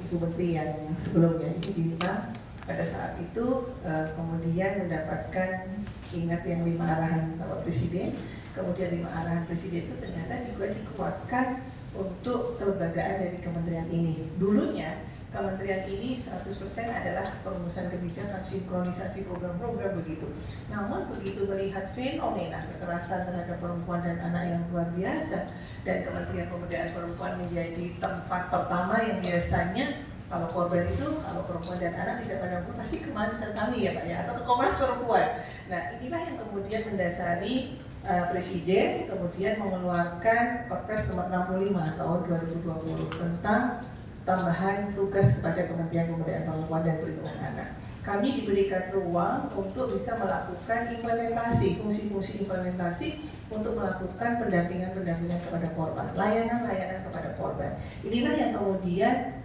Ibu Menteri yang sebelumnya, Ibu Bintang, pada saat itu kemudian mendapatkan ingat yang 5 arahan Bapak Presiden, kemudian 5 arahan Presiden itu ternyata juga dikuatkan untuk kelembagaan dari kementerian ini. Dulunya kementerian ini 100% adalah perumusan kebijakan, sinkronisasi program-program begitu. Namun begitu melihat fenomena kekerasan terhadap perempuan dan anak yang luar biasa, dan Kementerian Pemberdayaan Perempuan menjadi tempat pertama yang biasanya kalau korban itu, kalau perempuan dan anak tidak pada pun pasti kemana ke kami ya Pak ya, atau ke Komnas Perempuan. Nah inilah yang kemudian mendasari Presiden kemudian mengeluarkan Perpres nomor 65 tahun 2020 tentang tambahan tugas kepada Kementerian Pemberdayaan Perempuan dan Perlindungan Anak. Kami diberikan ruang untuk bisa melakukan implementasi, fungsi-fungsi implementasi untuk melakukan pendampingan-pendampingan kepada korban, layanan-layanan kepada korban. Inilah yang kemudian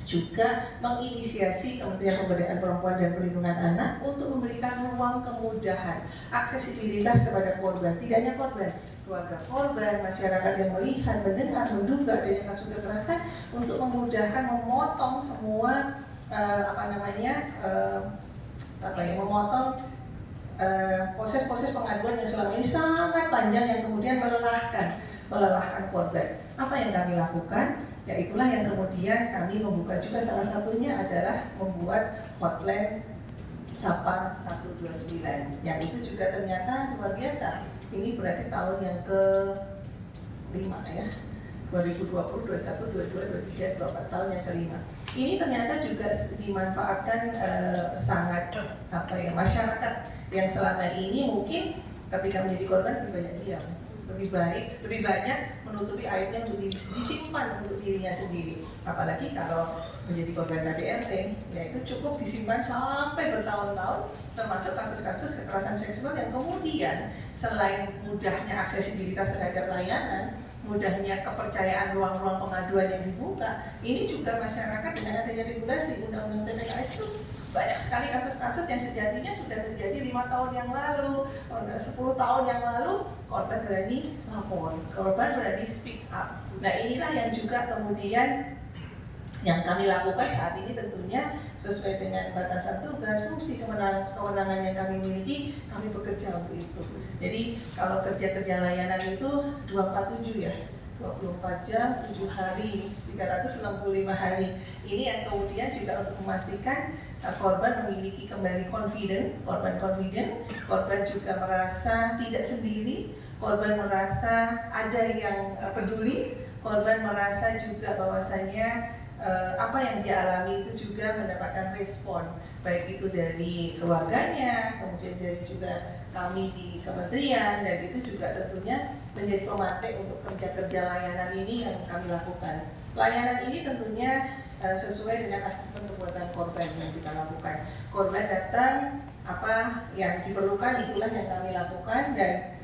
juga menginisiasi Kementerian Pemberdayaan Perempuan dan Perlindungan Anak untuk memberikan ruang kemudahan, aksesibilitas kepada korban, tidak hanya korban, keluarga korban, masyarakat yang melihat, mendengar, menduga adanya kasus kekerasan, untuk memudahkan memotong semua memotong proses-proses pengaduan yang selama ini sangat panjang yang kemudian melelahkan korban. Apa yang kami lakukan? Ya itulah yang kemudian kami membuka juga, salah satunya adalah membuat hotline Sapa 129 yang itu juga ternyata luar biasa. Ini berarti tahun yang ke-5 ya, 2020, 21, 22, 23, 24, tahun yang ke-5. Ini ternyata juga dimanfaatkan sangat masyarakat yang selama ini mungkin ketika menjadi korban lebih banyak diam, lebih banyak menutupi aibnya untuk disimpan untuk dirinya sendiri. Apalagi kalau menjadi korban KDRT, ya itu cukup disimpan sampai bertahun-tahun, termasuk kasus-kasus kekerasan seksual yang kemudian selain mudahnya aksesibilitas terhadap layanan, mudahnya kepercayaan ruang-ruang pengaduan yang dibuka, ini juga masyarakat dengan adanya regulasi Undang-Undang TPKS itu banyak sekali kasus-kasus yang sejatinya sudah terjadi 5 tahun yang lalu, 10 tahun yang lalu, korban berani lapor, korban berani speak up. Nah inilah yang juga kemudian yang kami lakukan saat ini, tentunya sesuai dengan batasan tugas, fungsi, kewenangan yang kami miliki, kami bekerja untuk itu. Jadi kalau kerja-kerja layanan itu 247 ya, 24 jam, 7 hari, 365 hari. Ini yang kemudian juga untuk memastikan korban memiliki kembali korban juga merasa tidak sendiri, korban merasa ada yang peduli, korban merasa juga bahwasanya apa yang dia alami itu juga mendapatkan respon, baik itu dari keluarganya, kemudian dari juga kami di kementerian, dan itu juga tentunya menjadi pemantik untuk kerja-kerja layanan ini yang kami lakukan. Layanan ini tentunya sesuai dengan asesmen perbuatan korban yang kita lakukan. Korban datang, apa yang diperlukan itulah yang kami lakukan, dan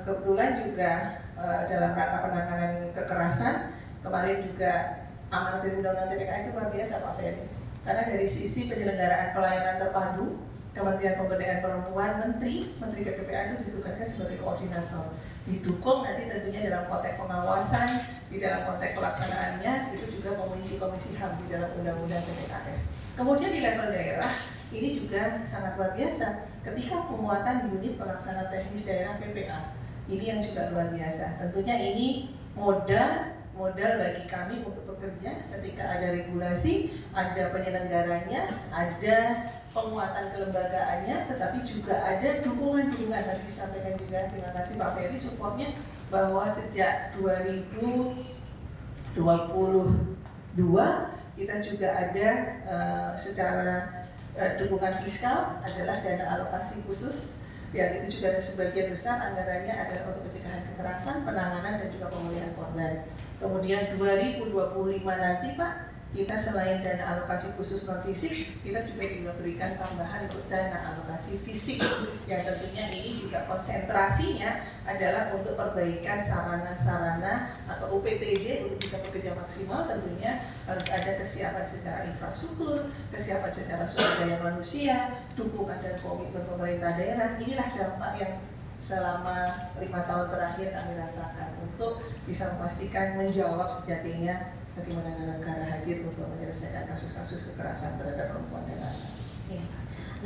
kebetulan juga dalam rangka penanganan kekerasan kemarin juga amanat dari Undang-Undang TPKS itu luar biasa Pak Ferry. Karena dari sisi penyelenggaraan pelayanan terpadu, Kementerian Pemberdayaan Perempuan, Menteri PPPA itu ditugaskan sebagai koordinator. Didukung nanti tentunya dalam konteks pengawasan, di dalam konteks pelaksanaannya, itu juga komisi HAM di dalam Undang-Undang TPKS. Kemudian di level daerah, ini juga sangat luar biasa. Ketika pemuatan unit pelaksana teknis daerah PPA, ini yang juga luar biasa. Tentunya ini modal bagi kami untuk bekerja ketika ada regulasi, ada penyelenggaranya, ada penguatan kelembagaannya, tetapi juga ada dukungan-dukungan. Tadi disampaikan juga, terima kasih Pak Ferry supportnya, bahwa sejak 2022 kita juga ada secara dukungan fiskal adalah dana alokasi khusus, yang itu juga sebagian besar anggarannya adalah untuk pencegahan kekerasan, penanganan dan juga pemulihan korban. Kemudian 2025 nanti Pak, kita selain dana alokasi khusus non fisik, kita juga diberikan tambahan untuk dana alokasi fisik, yang tentunya ini juga konsentrasinya adalah untuk perbaikan sarana-sarana atau UPTD untuk bisa bekerja maksimal. Tentunya harus ada kesiapan secara infrastruktur, kesiapan secara sumber daya manusia, dukungan dan komitmen pemerintah daerah. Inilah dampak yang selama 5 tahun terakhir kami rasakan untuk bisa memastikan menjawab sejatinya bagaimana negara hadir untuk untuk menyelesaikan kasus-kasus kekerasan terhadap perempuan dan anak. Ya.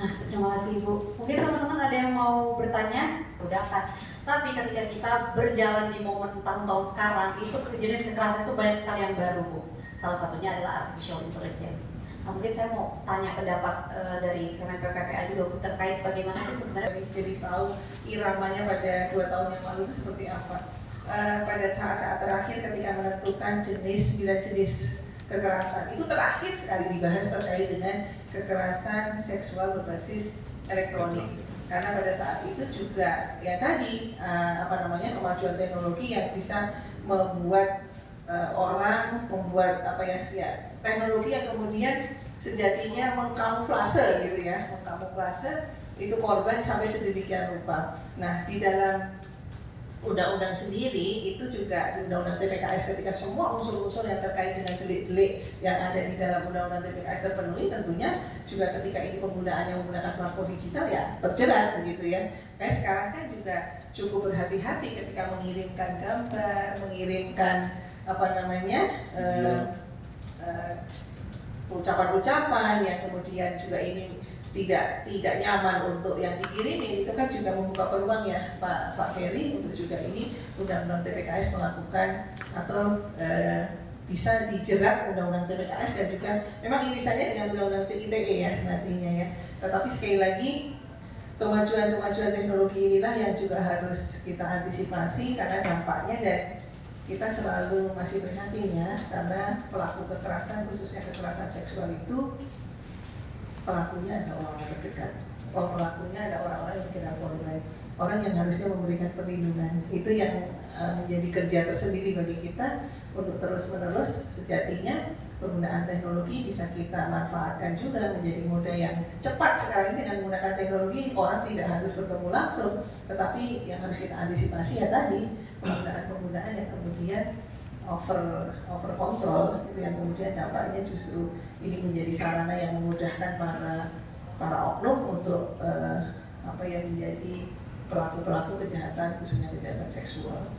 Nah, terima kasih Ibu. Mungkin teman-teman ada yang mau bertanya? Udah kan. Tapi ketika kita berjalan di momen tahun-tahun sekarang, itu jenis kekerasan itu banyak sekali yang baru, Bu. Salah satunya adalah artificial intelligence. Nah, mungkin saya mau tanya pendapat dari Kemen PPPA juga, Bu, terkait bagaimana sih sebenarnya. Jadi tahu iramanya pada 2 tahun yang lalu itu seperti apa. Pada saat-saat terakhir ketika menentukan 9 jenis kekerasan, itu terakhir sekali dibahas terkait dengan kekerasan seksual berbasis elektronik. Karena pada saat itu juga ya tadi kemajuan teknologi yang bisa membuat membuat teknologi yang kemudian sejatinya mengkamuflase gitu ya, mengkamuflase itu korban sampai sedemikian rupa. Nah, di dalam undang-undang sendiri itu juga di undang-undang TPKS ketika semua unsur-unsur yang terkait dengan delik-delik yang ada di dalam undang-undang TPKS terpenuhi, tentunya juga ketika ini penggunaannya menggunakan platform digital ya terjerat begitu ya. Nah, sekarang kan juga cukup berhati-hati ketika mengirimkan gambar, mengirimkan ucapan-ucapan yang kemudian juga ini tidak nyaman untuk yang dikirimin. Itu kan juga membuka peluang ya Pak Ferry untuk juga ini undang-undang TPKS melakukan atau bisa dijerat undang-undang TPKS dan juga memang irisannya dengan undang-undang ITE ya nantinya ya. Tetapi sekali lagi kemajuan teknologi inilah yang juga harus kita antisipasi karena dampaknya, dan kita selalu masih prihatin ya karena pelaku kekerasan khususnya kekerasan seksual itu pelakunya ada orang terdekat. Pelakunya ada orang-orang yang kena korban, orang yang harusnya memberikan perlindungan. Itu yang menjadi kerja tersendiri bagi kita untuk terus-menerus sejatinya penggunaan teknologi bisa kita manfaatkan juga menjadi moda yang cepat. Sekarang ini dengan menggunakan teknologi orang tidak harus bertemu langsung, tetapi yang harus kita antisipasi ya tadi penggunaan yang kemudian over control itu yang kemudian dampaknya justru ini menjadi sarana yang memudahkan para oknum untuk yang menjadi pelaku kejahatan khususnya kejahatan seksual.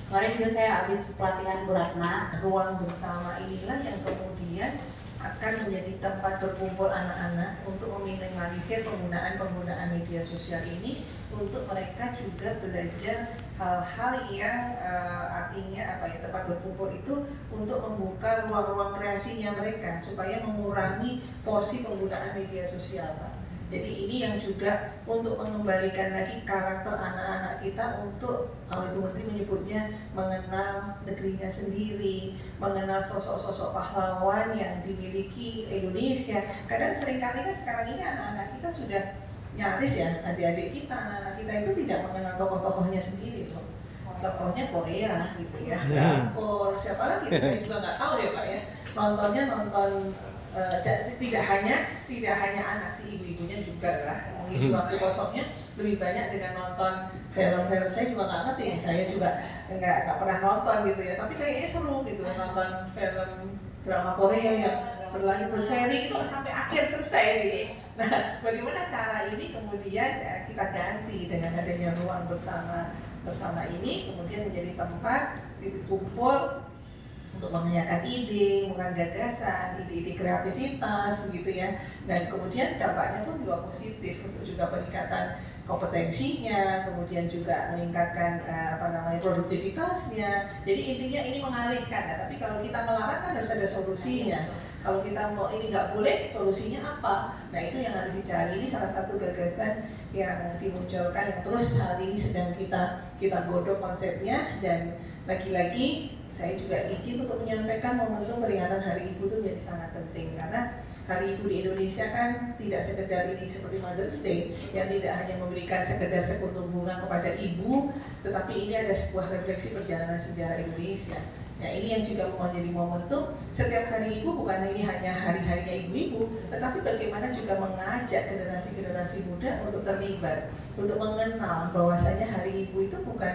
Kemarin juga saya habis pelatihan Bu Ratna. Ruang bersama inilah yang kemudian akan menjadi tempat berkumpul anak-anak untuk meminimalisir penggunaan media sosial ini, untuk mereka juga belajar hal-hal yang artinya tempat berkumpul itu untuk membuka ruang-ruang kreasinya mereka supaya mengurangi porsi penggunaan media sosial, Pak. Jadi ini yang juga untuk mengembalikan lagi karakter anak-anak kita untuk, kalau Ibu Menteri menyebutnya, mengenal negerinya sendiri, mengenal sosok-sosok pahlawan yang dimiliki Indonesia. Kadang seringkali kan sekarang ini anak-anak kita sudah nyaris ya, adik-adik kita, anak-anak kita itu tidak mengenal tokoh-tokohnya sendiri loh. Tokohnya Korea gitu ya, drakor, siapa lagi? Saya juga nggak tahu ya Pak ya. Nontonnya nonton tidak hanya anak, si ibu-ibunya juga lah mengisi waktu kosongnya lebih banyak dengan nonton film-film. Saya juga nggak ngerti, saya juga nggak pernah nonton gitu ya, tapi kayaknya seru gitu nonton film drama Korea yang berlanjut berseri itu sampai akhir selesai gitu. Nah, bagaimana cara ini kemudian kita ganti dengan adanya ruang bersama ini kemudian menjadi tempat titik kumpul untuk menanyakan ide, mengenai gagasan, ide-ide kreativitas gitu ya. Dan kemudian dampaknya pun juga positif untuk juga peningkatan kompetensinya, kemudian juga meningkatkan produktivitasnya. Jadi intinya ini mengalihkan ya, tapi kalau kita melarang kan harus ada solusinya. Kalau kita mau ini nggak boleh, solusinya apa? Nah itu yang harus dicari. Ini salah satu gagasan yang dimunculkan yang terus hari ini sedang kita godok konsepnya. Dan lagi-lagi saya juga izin untuk menyampaikan momentum peringatan Hari Ibu itu jadi sangat penting, karena Hari Ibu di Indonesia kan tidak sekedar ini seperti Mother's Day yang tidak hanya memberikan sekedar sekuntum bunga kepada ibu, tetapi ini ada sebuah refleksi perjalanan sejarah Indonesia. Nah ini yang juga menjadi momentum setiap Hari Ibu, bukan ini hanya hari-harinya ibu-ibu, tetapi bagaimana juga mengajak generasi-generasi muda untuk terlibat, untuk mengenal bahwasanya Hari Ibu itu bukan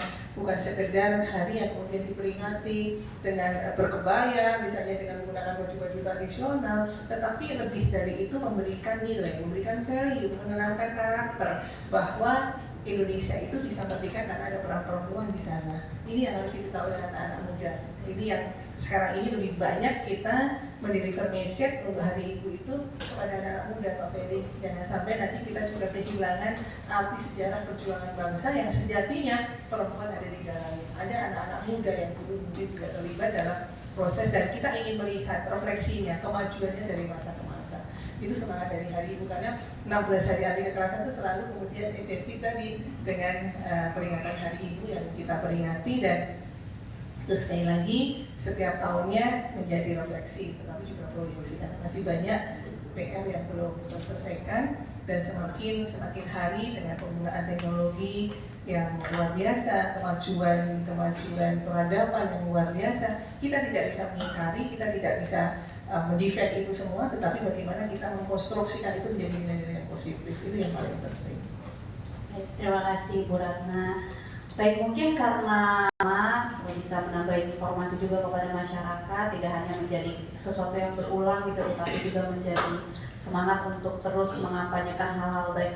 sekedar hari yang kemudian diperingati dengan berkebaya, misalnya dengan menggunakan baju-baju tradisional, tetapi lebih dari itu memberikan nilai, memberikan value, menanamkan karakter bahwa Indonesia itu bisa berdikari karena ada peran perempuan di sana. Ini yang harus diketahui oleh anak-anak muda. Ini yang sekarang ini lebih banyak kita mendeliver message untuk Hari Ibu itu kepada anak muda, Pak Ferry. Jangan sampai nanti kita juga kehilangan arti sejarah perjuangan bangsa yang sejatinya perempuan ada di dalamnya. Ada anak-anak muda yang dulu mungkin juga terlibat dalam proses, dan kita ingin melihat refleksinya, kemajuannya dari masa ke masa. Itu semangat dari Hari Ibu, karena 16 hari anti kekerasan itu selalu kemudian identik tadi dengan peringatan Hari Ibu yang kita peringati, dan itu sekali lagi setiap tahunnya menjadi refleksi, tetapi juga proyeksi karena masih banyak PR yang belum terselesaikan, dan semakin hari dengan penggunaan teknologi yang luar biasa, kemajuan peradaban yang luar biasa, kita tidak bisa mengingkari, kita tidak bisa mendefend itu semua, tetapi bagaimana kita mengkonstruksikan itu menjadi nilai-nilai yang positif, itu yang paling penting. Terima kasih Bu Ratna. Baik, mungkin karena bisa menambah informasi juga kepada masyarakat, tidak hanya menjadi sesuatu yang berulang gitu, tetapi juga menjadi semangat untuk terus mengampanyekan hal-hal baik